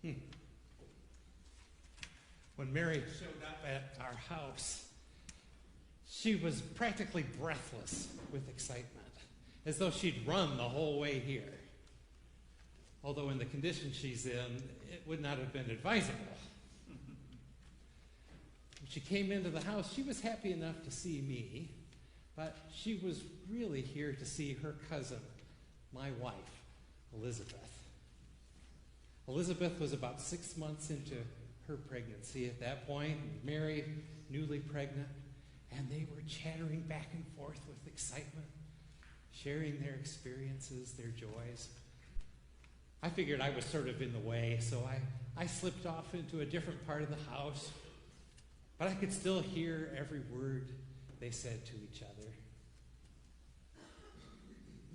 When Mary showed up at our house, she was practically breathless with excitement, as though she'd run the whole way here. Although in the condition she's in, it would not have been advisable. When she came into the house, she was happy enough to see me, but she was really here to see her cousin, my wife, Elizabeth. Elizabeth was about 6 months into her pregnancy at that point, Mary, newly pregnant, and they were chattering back and forth with excitement, sharing their experiences, their joys. I figured I was sort of in the way, so I slipped off into a different part of the house, but I could still hear every word they said to each other.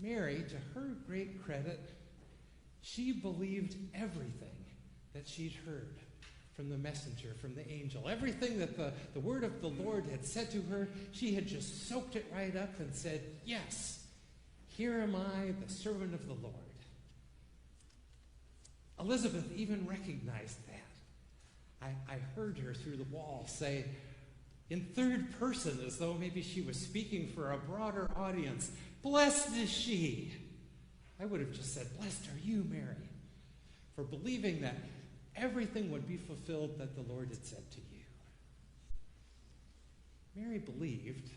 Mary, to her great credit, she believed everything that she'd heard from the messenger, from the angel. Everything that the word of the Lord had said to her, she had just soaked it right up and said, "Yes, here am I, the servant of the Lord." Elizabeth even recognized that. I heard her through the wall say, in third person, as though maybe she was speaking for a broader audience, "Blessed is she." I would have just said, "Blessed are you, Mary," for believing that everything would be fulfilled that the Lord had said to you. Mary believed.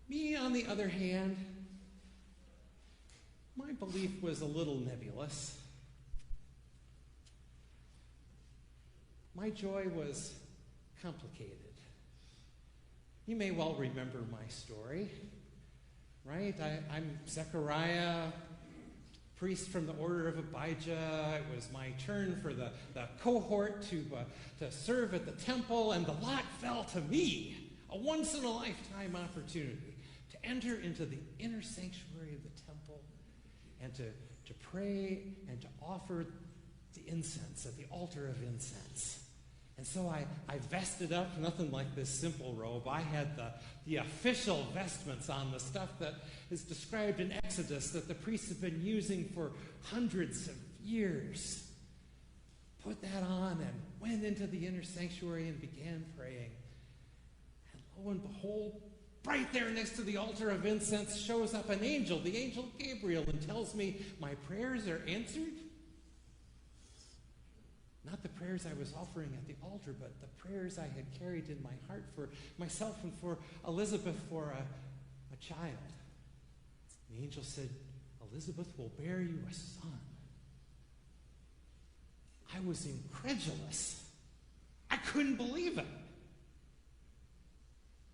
Me, on the other hand, my belief was a little nebulous. My joy was complicated. You may well remember my story, right? I'm Zechariah, priest from the order of Abijah. It was my turn for the cohort to serve at the temple, and the lot fell to me, a once-in-a-lifetime opportunity to enter into the inner sanctuary of the temple and to pray and to offer the incense at the altar of incense. And so I vested up, nothing like this simple robe. I had the official vestments on, the stuff that is described in Exodus that the priests have been using for hundreds of years. Put that on and went into the inner sanctuary and began praying. And lo and behold, right there next to the altar of incense shows up an angel, the angel Gabriel, and tells me my prayers are answered. Not the prayers I was offering at the altar, but the prayers I had carried in my heart for myself and for Elizabeth, for a child. The angel said, "Elizabeth will bear you a son." I was incredulous. I couldn't believe it.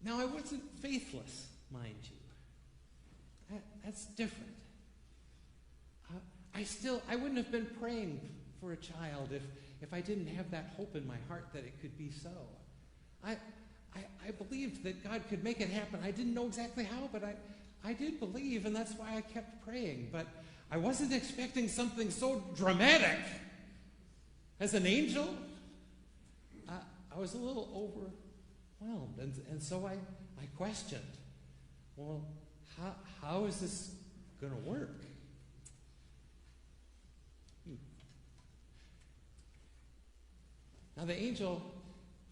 Now, I wasn't faithless, mind you. That's different. I wouldn't have been praying for a child if I didn't have that hope in my heart that it could be so. I believed that God could make it happen. I didn't know exactly how, but I did believe, and that's why I kept praying. But I wasn't expecting something so dramatic as an angel. I was a little overwhelmed, and so I questioned, well, how is this going to work? Now the angel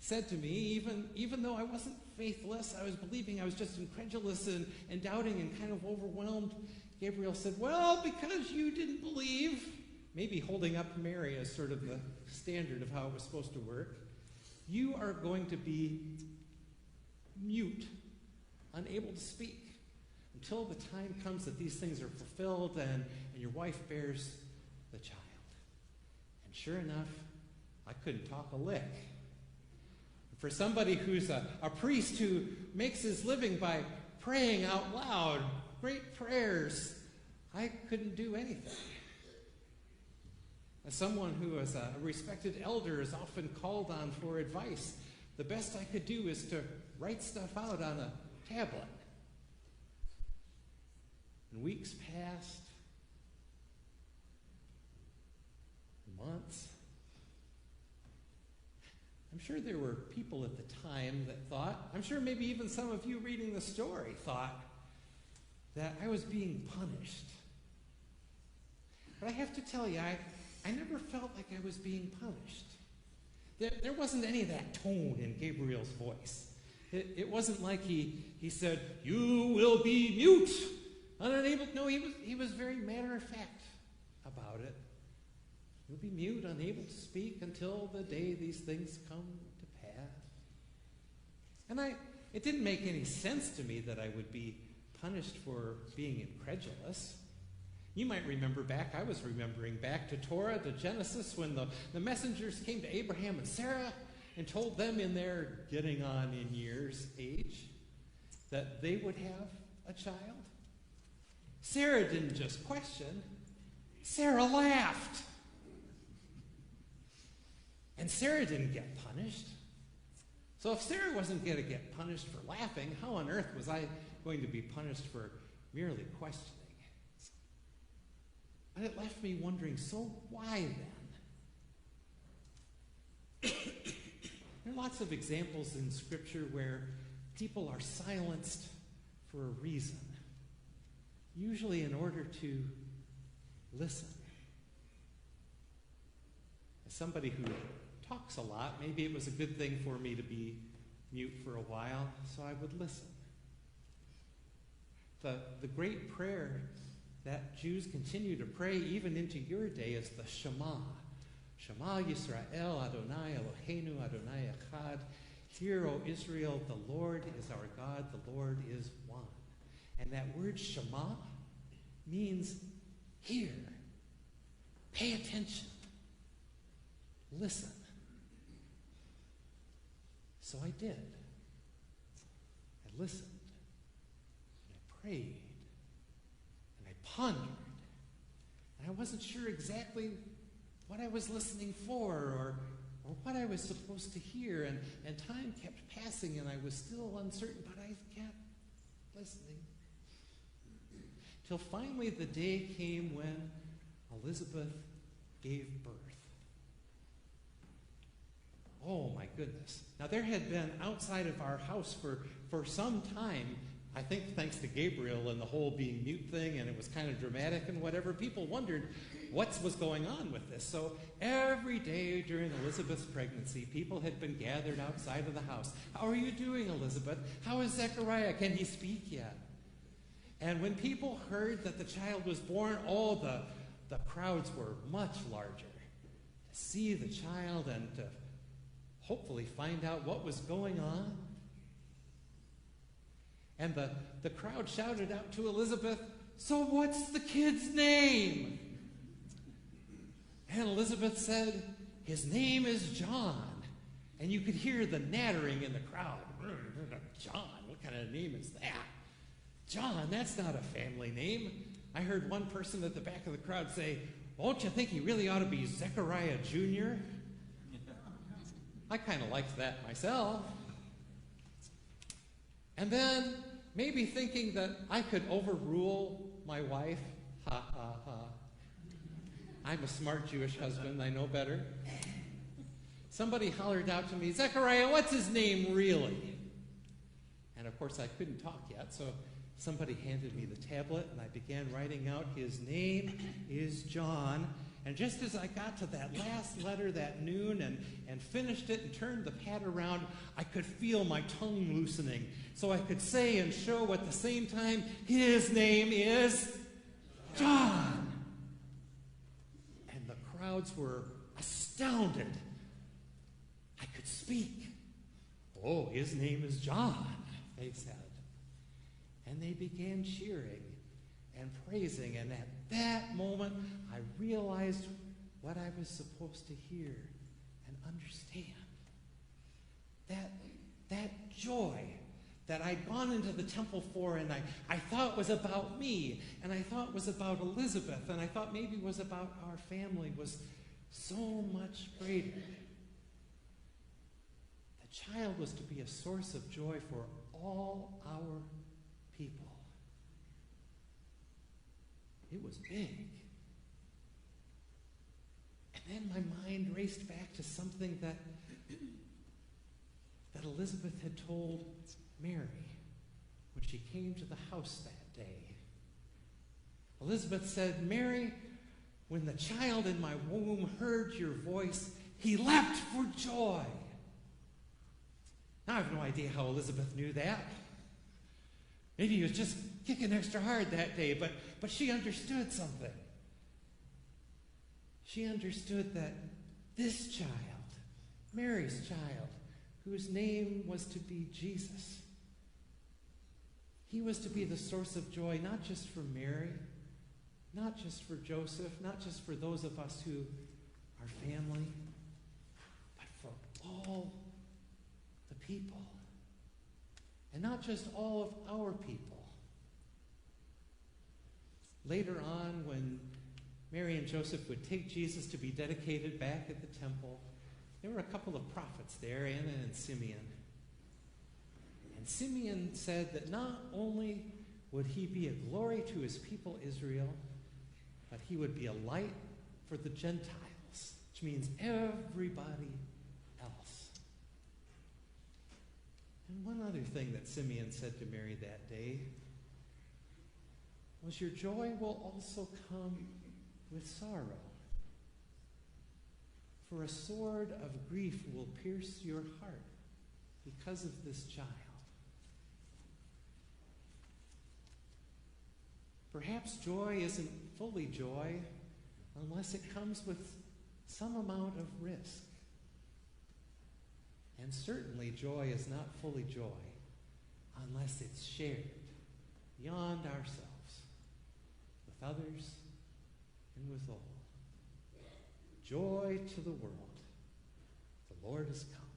said to me, even though I wasn't faithless, I was believing, I was just incredulous and doubting and kind of overwhelmed, Gabriel said, "Well, because you didn't believe," maybe holding up Mary as sort of the standard of how it was supposed to work, "you are going to be mute, unable to speak, until the time comes that these things are fulfilled and your wife bears the child." And sure enough, I couldn't talk a lick. For somebody who's a priest who makes his living by praying out loud, great prayers, I couldn't do anything. As someone who is a respected elder is often called on for advice, the best I could do is to write stuff out on a tablet. And weeks passed, months. I'm sure there were people at the time that thought, I'm sure maybe even some of you reading the story thought, that I was being punished. But I have to tell you, I never felt like I was being punished. There wasn't any of that tone in Gabriel's voice. It wasn't like he said, "You will be mute, unable." No, he was very matter of fact about it. You'll be mute, unable to speak until the day these things come to pass. And it didn't make any sense to me that I would be punished for being incredulous. You might remember back, I was remembering back to Torah, to Genesis, when the messengers came to Abraham and Sarah and told them in their getting on in years age that they would have a child. Sarah didn't just question, Sarah laughed. And Sarah didn't get punished. So if Sarah wasn't going to get punished for laughing, how on earth was I going to be punished for merely questioning? And it left me wondering, so why then? There are lots of examples in Scripture where people are silenced for a reason, usually in order to listen. As somebody who talks a lot, maybe it was a good thing for me to be mute for a while, so I would listen. The great prayer that Jews continue to pray even into your day is the Shema. Shema Yisrael, Adonai Eloheinu, Adonai Echad. Hear, O Israel, the Lord is our God, the Lord is one. And that word Shema means hear, pay attention, listen. So I did. I listened, and I prayed, and I pondered, and I wasn't sure exactly what I was listening for or what I was supposed to hear, and time kept passing, and I was still uncertain, but I kept listening. Till finally the day came when Elizabeth gave birth. Oh my goodness. Now there had been outside of our house for some time, I think thanks to Gabriel and the whole being mute thing, and it was kind of dramatic and whatever, people wondered what was going on with this. So every day during Elizabeth's pregnancy, people had been gathered outside of the house. How are you doing, Elizabeth? How is Zechariah? Can he speak yet? And when people heard that the child was born, the crowds were much larger to see the child and to hopefully find out what was going on. And the crowd shouted out to Elizabeth, "So what's the kid's name?" And Elizabeth said, "His name is John." And you could hear the nattering in the crowd. John, what kind of name is that? John, that's not a family name. I heard one person at the back of the crowd say, "Don't you think he really ought to be Zechariah Jr.?" I kind of liked that myself. And then, maybe thinking that I could overrule my wife, ha ha ha. I'm a smart Jewish husband, I know better. Somebody hollered out to me, "Zechariah, what's his name really?" And of course I couldn't talk yet, so somebody handed me the tablet and I began writing out, "His name is John." And just as I got to that last letter that noon and finished it and turned the pad around, I could feel my tongue loosening. So I could say and show at the same time, "His name is John." And the crowds were astounded. I could speak. "Oh, his name is John," they said. And they began cheering and praising, and at that moment I realized what I was supposed to hear and understand. That joy that I'd gone into the temple for, and I thought was about me, and I thought was about Elizabeth, and I thought maybe was about our family, was so much greater. The child was to be a source of joy for all our people. It was big. And then my mind raced back to something that Elizabeth had told Mary when she came to the house that day. Elizabeth said, "Mary, When the child in my womb heard your voice, he leapt for joy. Now, I have no idea how Elizabeth knew that. Maybe he was just kicking extra hard that day, but she understood something. She understood that this child, Mary's child, whose name was to be Jesus, he was to be the source of joy, not just for Mary, not just for Joseph, not just for those of us who are family, but for all the people. And not just all of our people. Later on, when Mary and Joseph would take Jesus to be dedicated back at the temple, there were a couple of prophets there, Anna and Simeon. And Simeon said that not only would he be a glory to his people Israel, but he would be a light for the Gentiles, which means everybody else. And one other thing that Simeon said to Mary that day was, your joy will also come with sorrow. For a sword of grief will pierce your heart because of this child. Perhaps joy isn't fully joy unless it comes with some amount of risk. And certainly joy is not fully joy unless it's shared beyond ourselves, with others and with all. Joy to the world. The Lord is come.